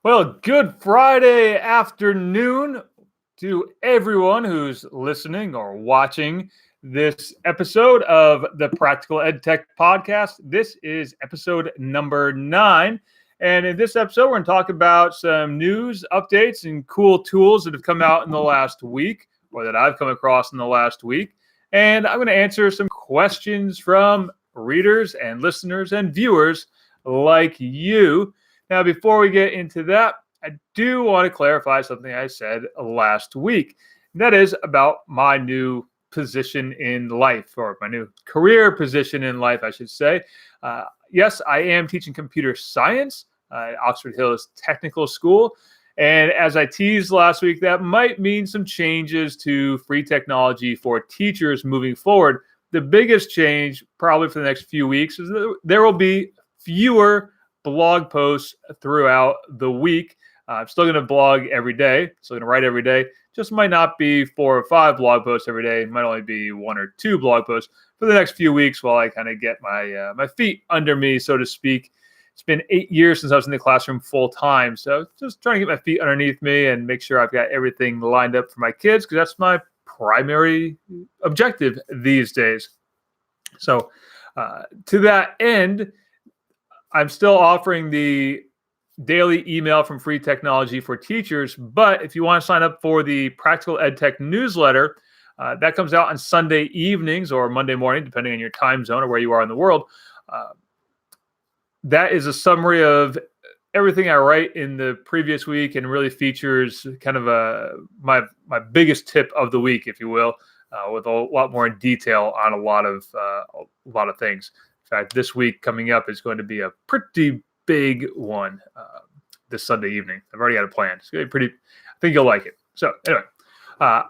Well, good Friday afternoon to everyone who's listening or watching this episode of the Practical Ed Tech Podcast. This is episode number 9. And in this episode, we're going to talk about some news, updates, and cool tools that have come out in the last week or that I've come across in the last week. And I'm going to answer some questions from readers and listeners and viewers like you. Now, before we get into that, I do want to clarify something I said last week. And that is about my new position in life, or my new career position in life, I should say. Yes, I am teaching computer science at Oxford Hills Technical School. And as I teased last week, that might mean some changes to free technology for teachers moving forward. The biggest change, probably for the next few weeks, is that there will be fewer blog posts throughout the week. I'm still going to blog every day, still going to write every day. Just might not be 4 or 5 blog posts every day. It might only be 1 or 2 blog posts for the next few weeks while I kind of get my feet under me, so to speak. It's been 8 years since I was in the classroom full time, so just trying to get my feet underneath me and make sure I've got everything lined up for my kids, because that's my primary objective these days. So to that end, I'm still offering the daily email from Free Technology for Teachers, but if you want to sign up for the Practical EdTech newsletter, that comes out on Sunday evenings or Monday morning, depending on your time zone or where you are in the world. That is a summary of everything I write in the previous week, and really features kind of my biggest tip of the week, if you will, with a lot more in detail on a lot of things. In fact, this week coming up is going to be a pretty big one this Sunday evening. I've already got it planned. It's going to be pretty. I think you'll like it. So anyway,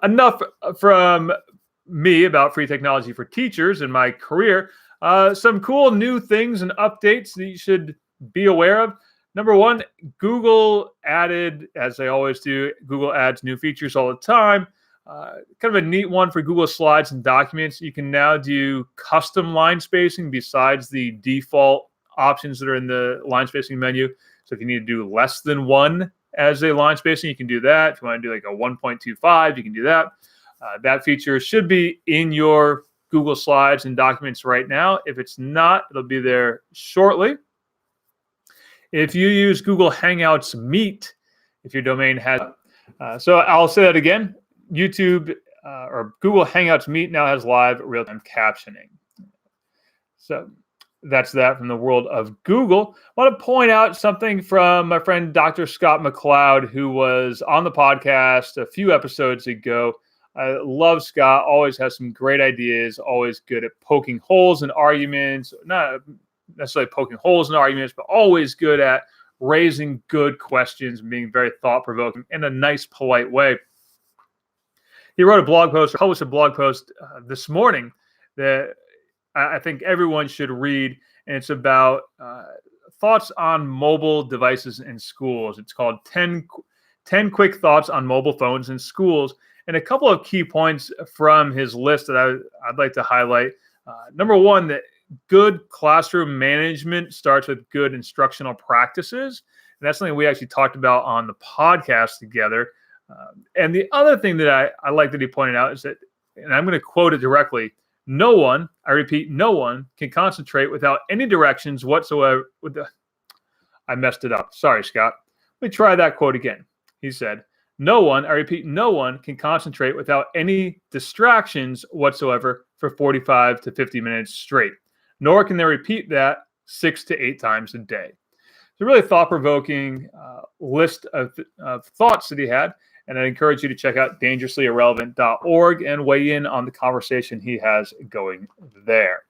enough from me about free technology for teachers and my career. Some cool new things and updates that you should be aware of. Number one, Google added, as they always do, Google adds new features all the time. Kind of a neat one for Google Slides and Documents. You can now do custom line spacing besides the default options that are in the line spacing menu. So if you need to do less than 1 as a line spacing, you can do that. If you want to do like a 1.25, you can do that. That feature should be in your Google Slides and Documents right now. If it's not, it'll be there shortly. If you use Google Hangouts Meet, if your domain has, so I'll say that again. YouTube or Google Hangouts Meet now has live real-time captioning. So that's that from the world of Google. I want to point out something from my friend Dr. Scott McLeod, who was on the podcast a few episodes ago. I love Scott, always has some great ideas, always good at poking holes in arguments, not necessarily poking holes in arguments, but always good at raising good questions and being very thought-provoking in a nice, polite way. He wrote a blog post, or published a blog post this morning that I think everyone should read, and it's about thoughts on mobile devices in schools. It's called 10 Quick Thoughts on Mobile Phones in Schools, and a couple of key points from his list that I'd like to highlight. Number one, that good classroom management starts with good instructional practices, and that's something we actually talked about on the podcast together. And the other thing that I like that he pointed out is that, and I'm going to quote it directly, no one, I repeat, no one can concentrate without any directions whatsoever. I messed it up. Sorry, Scott. Let me try that quote again. He said, no one, I repeat, no one can concentrate without any distractions whatsoever for 45 to 50 minutes straight, nor can they repeat that 6 to 8 times a day. It's a really thought-provoking list of thoughts that he had. And I encourage you to check out dangerouslyirrelevant.org and weigh in on the conversation he has going there.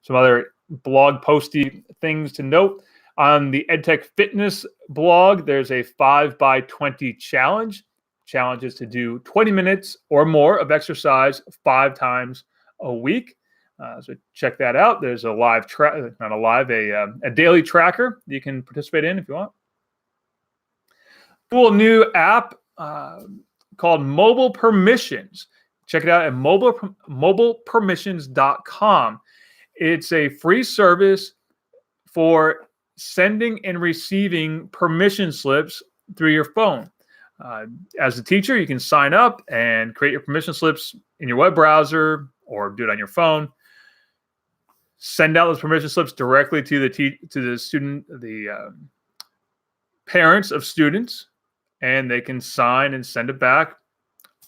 Some other blog posty things to note. On the EdTech Fitness blog, there's a 5x20 challenge. Challenge is to do 20 minutes or more of exercise 5 times a week. So check that out. There's a live a daily tracker you can participate in if you want. Cool new app called Mobile Permissions. Check it out at mobilepermissions.com. It's a free service for sending and receiving permission slips through your phone. As a teacher, you can sign up and create your permission slips in your web browser or do it on your phone. Send out those permission slips directly to the student, the parents of students, and they can sign and send it back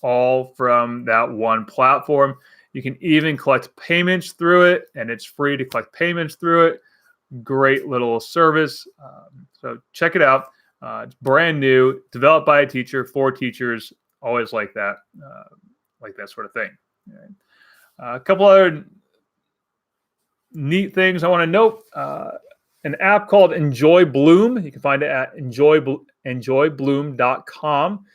all from that one platform. You can even collect payments through it, and it's free to collect payments through it. Great little service. So check it out. It's brand new, developed by a teacher for teachers. Always like that sort of thing. Right. A couple other neat things I want to note. An app called Enjoy Bloom. You can find it at enjoybloom.com.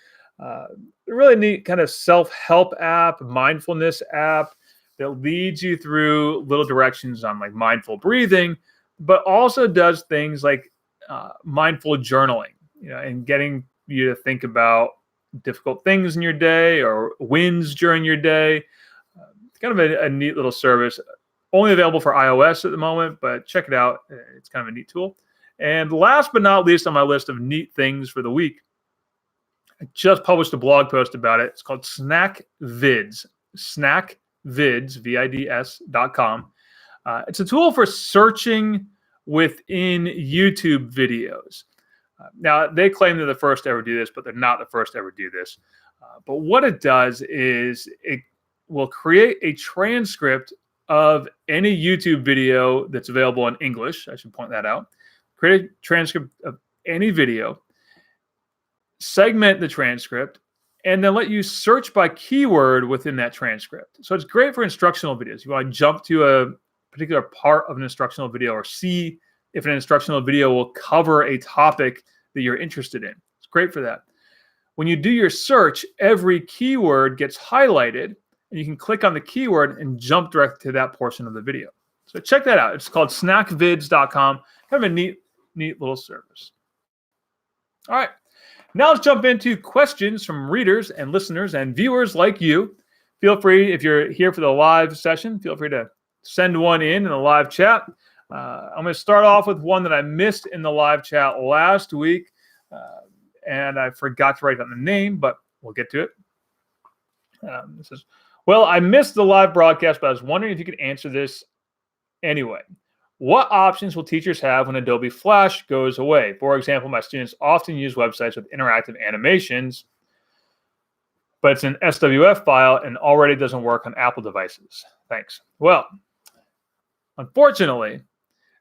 A really neat kind of self-help app, mindfulness app that leads you through little directions on like mindful breathing, but also does things like mindful journaling, and getting you to think about difficult things in your day or wins during your day. It's kind of a neat little service. Only available for iOS at the moment, but check it out. It's kind of a neat tool. And last but not least on my list of neat things for the week, I just published a blog post about it. It's called Snack Vids, snackvids.com. It's a tool for searching within YouTube videos. Now, they claim they're the first to ever do this, but they're not the first to ever do this. But what it does is it will create a transcript of any YouTube video that's available in English. I should point that out. Create a transcript of any video, segment the transcript, and then let you search by keyword within that transcript. So it's great for instructional videos. You want to jump to a particular part of an instructional video or see if an instructional video will cover a topic that you're interested in. It's great for that. When you do your search, every keyword gets highlighted, and you can click on the keyword and jump directly to that portion of the video. So check that out. It's called snackvids.com. Kind of a neat little service. All right. Now let's jump into questions from readers and listeners and viewers like you. Feel free, if you're here for the live session, feel free to send one in the live chat. I'm going to start off with one that I missed in the live chat last week, and I forgot to write down the name, but we'll get to it. This is, well, I missed the live broadcast, but I was wondering if you could answer this anyway. What options will teachers have when Adobe Flash goes away? For example, my students often use websites with interactive animations, but it's an SWF file and already doesn't work on Apple devices. Thanks. Well, unfortunately,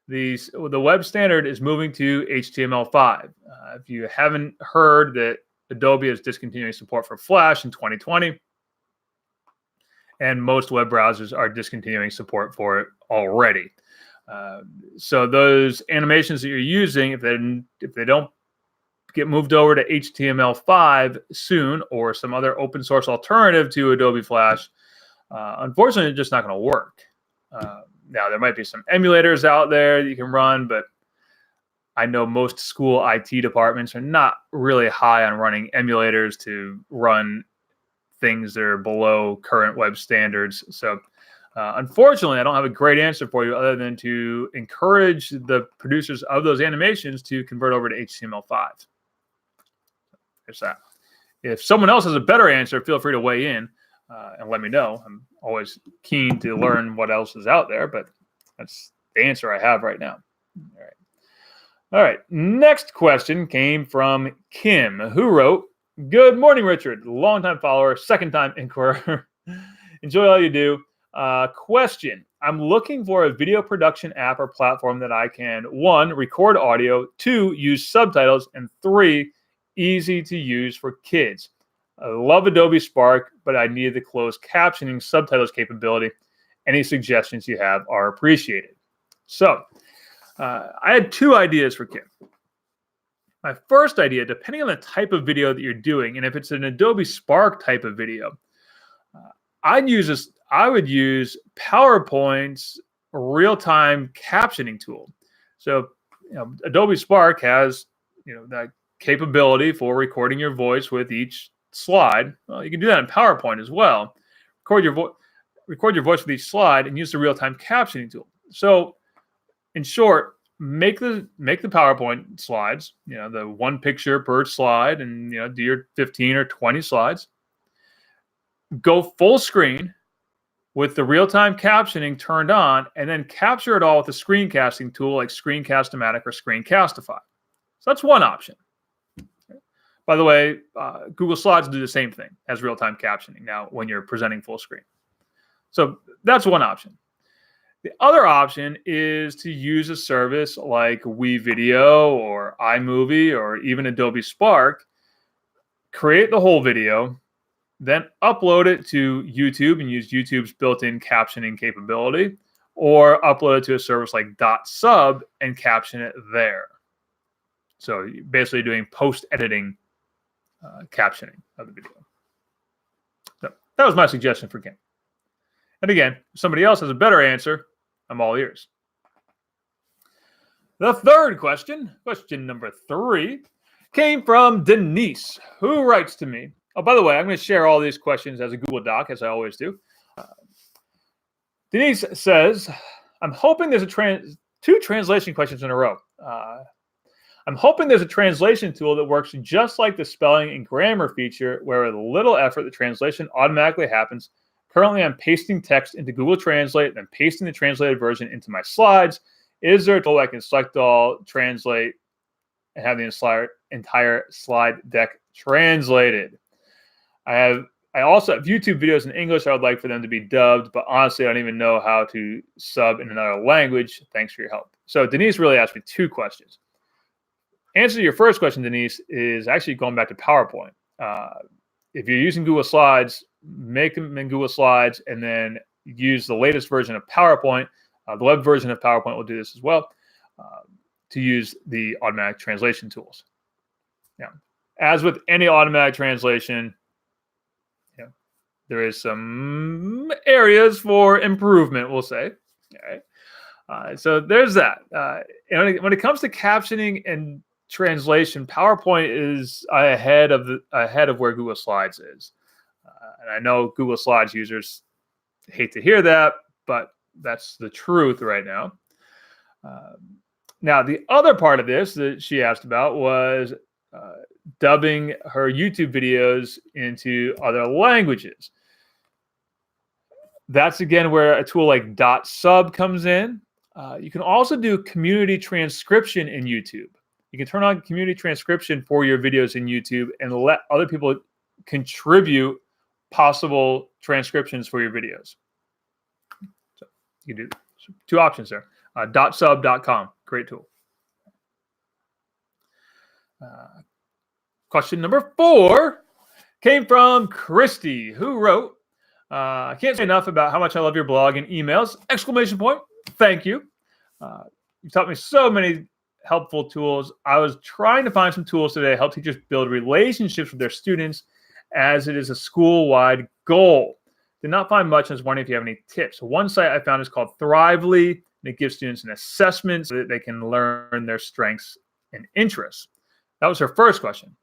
the web standard is moving to HTML5. If you haven't heard that Adobe is discontinuing support for Flash in 2020, and most web browsers are discontinuing support for it already. So those animations that you're using, if they don't get moved over to HTML5 soon or some other open source alternative to Adobe Flash, unfortunately, it's just not going to work. Now, there might be some emulators out there that you can run, but I know most school IT departments are not really high on running emulators to run things that are below current web standards. So unfortunately, I don't have a great answer for you other than to encourage the producers of those animations to convert over to HTML5. There's that. If someone else has a better answer, feel free to weigh in and let me know. I'm always keen to learn what else is out there, but that's the answer I have right now. All right. Next question came from Kim, who wrote, "Good morning, Richard. Longtime follower, second-time inquirer. Enjoy all you do. Question. I'm looking for a video production app or platform that I can, 1, record audio, 2, use subtitles, and 3, easy to use for kids. I love Adobe Spark, but I need the closed captioning subtitles capability. Any suggestions you have are appreciated." So I had 2 ideas for Kim. My first idea, depending on the type of video that you're doing, and if it's an Adobe Spark type of video, I would use PowerPoint's real-time captioning tool. So, Adobe Spark has, that capability for recording your voice with each slide. Well, you can do that in PowerPoint as well. Record your voice with each slide and use the real-time captioning tool. So, in short, make the PowerPoint slides, the one picture per slide, and do your 15 or 20 slides. Go full screen with the real-time captioning turned on, and then capture it all with a screencasting tool like Screencast-O-Matic or Screencastify. So that's one option. By the way, Google Slides do the same thing as real-time captioning now when you're presenting full screen. So that's one option. The other option is to use a service like WeVideo or iMovie or even Adobe Spark. Create the whole video, then upload it to YouTube and use YouTube's built-in captioning capability, or upload it to a service like .sub and caption it there. So basically doing post-editing captioning of the video. So that was my suggestion for Kim. And again, if somebody else has a better answer, I'm all ears. The third question number 3, came from Denise, who writes to me. Oh, by the way, I'm going to share all these questions as a Google Doc, as I always do. Denise says, I'm hoping there's two translation questions in a row. I'm hoping there's a translation tool that works just like the spelling and grammar feature, where with little effort, the translation automatically happens. Currently, I'm pasting text into Google Translate and then pasting the translated version into my slides. Is there a tool I can select all, translate, and have the entire slide deck translated? I also have YouTube videos in English. I would like for them to be dubbed, but honestly, I don't even know how to sub in another language. Thanks for your help. So Denise really asked me 2 questions. Answer to your first question, Denise, is actually going back to PowerPoint. If you're using Google Slides, make them in Google Slides and then use the latest version of PowerPoint. The web version of PowerPoint will do this as well, to use the automatic translation tools. Now, as with any automatic translation, there is some areas for improvement, we'll say. All right. So there's that. And when it comes to captioning and translation, PowerPoint is ahead of where Google Slides is. And I know Google Slides users hate to hear that, but that's the truth right now. Now, the other part of this that she asked about was dubbing her YouTube videos into other languages. That's, again, where a tool like .sub comes in. You can also do community transcription in YouTube. You can turn on community transcription for your videos in YouTube and let other people contribute possible transcriptions for your videos. So you can do 2 options there. .sub.com, great tool. Question number 4 came from Christy, who wrote, I can't say enough about how much I love your blog and emails, ! Thank you. You've taught me so many helpful tools. I was trying to find some tools today to help teachers build relationships with their students, as it is a school-wide goal. Did not find much, and was wondering if you have any tips. One site I found is called Thrively, and it gives students an assessment so that they can learn their strengths and interests. That was her first question.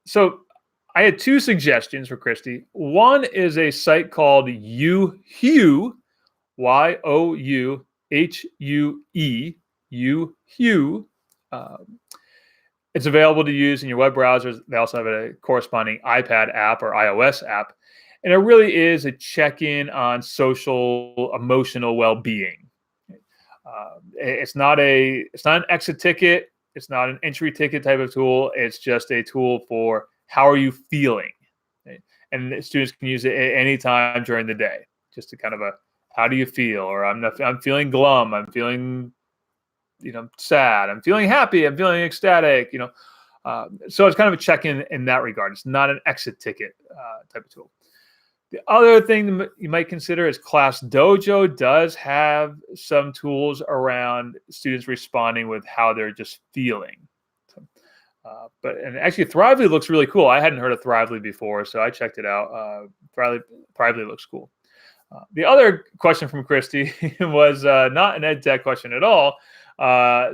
So I had 2 suggestions for Christy. One is a site called YouHue, YouHue. It's available to use in your web browsers. They also have a corresponding iPad app or iOS app. And it really is a check-in on social, emotional well-being. It's not an exit ticket. It's not an entry ticket type of tool. It's just a tool for how are you feeling? Okay? And students can use it at any time during the day, just to kind of how do you feel? Or I'm feeling glum. I'm feeling sad. I'm feeling happy. I'm feeling ecstatic. So it's kind of a check-in in that regard. It's not an exit ticket type of tool. The other thing that you might consider is Class Dojo does have some tools around students responding with how they're just feeling. And actually, Thrively looks really cool. I hadn't heard of Thrively before, so I checked it out. Thrively looks cool. The other question from Christy was not an ed tech question at all.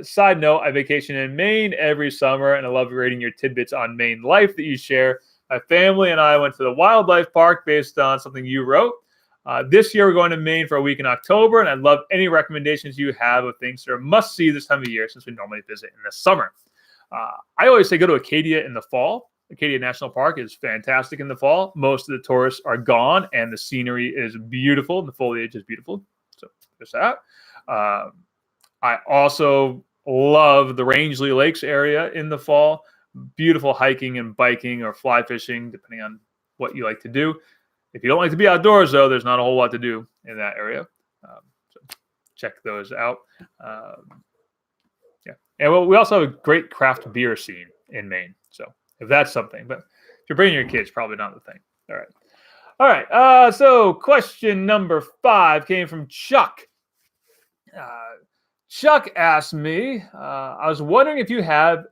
Side note, I vacation in Maine every summer, and I love reading your tidbits on Maine life that you share. My family and I went to the wildlife park based on something you wrote. This year, we're going to Maine for a week in October, and I'd love any recommendations you have of things that are must-see this time of year since we normally visit in the summer. I always say go to Acadia in the fall. Acadia National Park is fantastic in the fall. Most of the tourists are gone, and the scenery is beautiful, and the foliage is beautiful. So there's that. I also love the Rangeley Lakes area in the fall. Beautiful hiking and biking or fly fishing, depending on what you like to do. If you don't like to be outdoors, though, there's not a whole lot to do in that area. So check those out. Yeah. And we also have a great craft beer scene in Maine. So if that's something. But if you're bringing your kids, probably not the thing. All right. So question number 5 came from Chuck. Chuck asked me, I was wondering if you have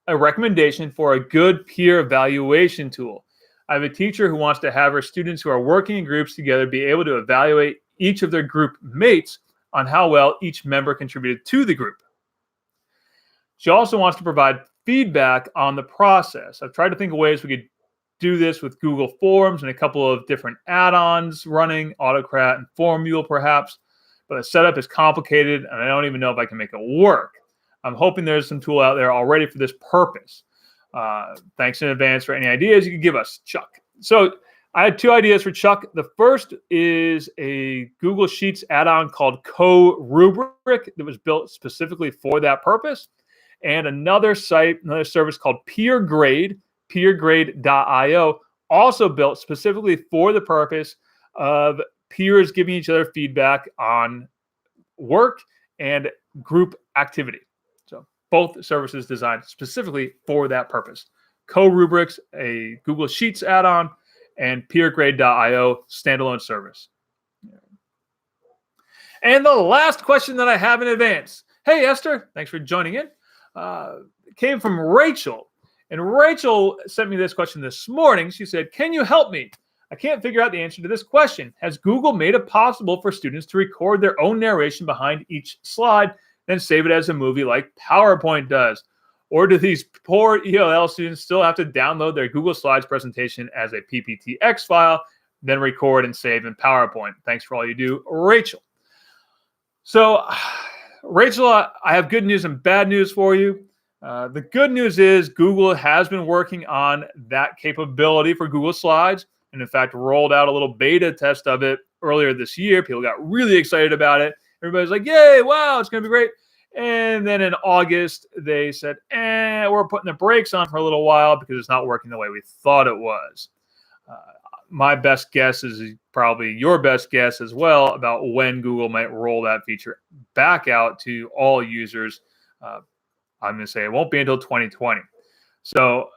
a recommendation for a good peer evaluation tool. I have a teacher who wants to have her students who are working in groups together be able to evaluate each of their group mates on how well each member contributed to the group. She also wants to provide feedback on the process. I've tried to think of ways we could do this with Google Forms and a couple of different add-ons running, Autocrat and Formule perhaps, but the setup is complicated and I don't even know if I can make it work. I'm hoping there's some tool out there already for this purpose. Thanks in advance for any ideas you can give us, Chuck. So I had 2 ideas for Chuck. The first is a Google Sheets add-on called Co-Rubric that was built specifically for that purpose. And another service called PeerGrade, peergrade.io, also built specifically for the purpose of peers giving each other feedback on work and group activity. So both services designed specifically for that purpose. Co-Rubrics, a Google Sheets add-on, and peergrade.io, standalone service. And the last question that I have in advance. Hey, Esther, thanks for joining in. Came from Rachel. And Rachel sent me this question this morning. She said, can you help me? I can't figure out the answer to this question. Has Google made it possible for students to record their own narration behind each slide, then save it as a movie like PowerPoint does? Or do these poor ELL students still have to download their Google Slides presentation as a PPTX file, then record and save in PowerPoint? Thanks for all you do, Rachel. So, Rachel, I have good news and bad news for you. The good news is Google has been working on that capability for Google Slides, and in fact rolled out a little beta test of it earlier this year. People got really excited about it. Everybody's like, yay, wow, it's going to be great. And then in August, they said, we're putting the brakes on for a little while because it's not working the way we thought it was. My best guess is probably your best guess as well about when Google might roll that feature back out to all users. I'm going to say it won't be until 2020. So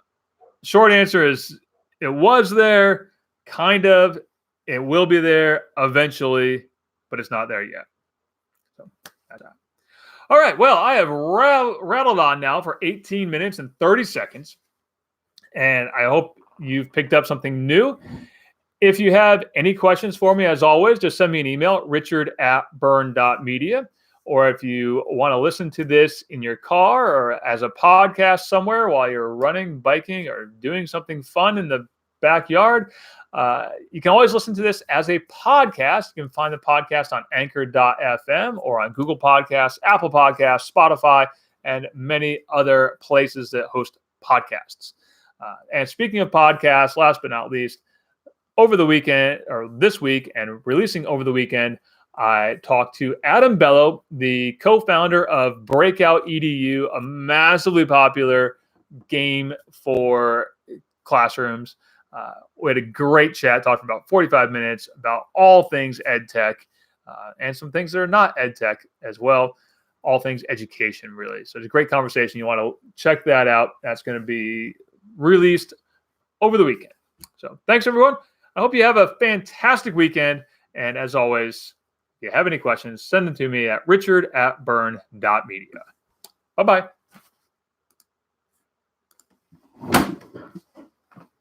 short answer is it was there, kind of. It will be there eventually, but it's not there yet. So that's that. All right. Well, I have rattled on now for 18 minutes and 30 seconds. And I hope you've picked up something new. If you have any questions for me, as always, just send me an email, richard@burn.media. Or if you want to listen to this in your car or as a podcast somewhere while you're running, biking, or doing something fun in the backyard, you can always listen to this as a podcast. You can find the podcast on anchor.fm or on Google Podcasts, Apple Podcasts, Spotify, and many other places that host podcasts. And speaking of podcasts, last but not least, over the weekend, or this week, and releasing over the weekend, I talked to Adam Bello, the co-founder of Breakout EDU, a massively popular game for classrooms. We had a great chat, talking about 45 minutes about all things ed tech and some things that are not ed tech as well, all things education, really. So it's a great conversation. You want to check that out. That's going to be released over the weekend. So thanks, everyone. I hope you have a fantastic weekend. And as always, if you have any questions, send them to me at richard@burn.media. Bye-bye.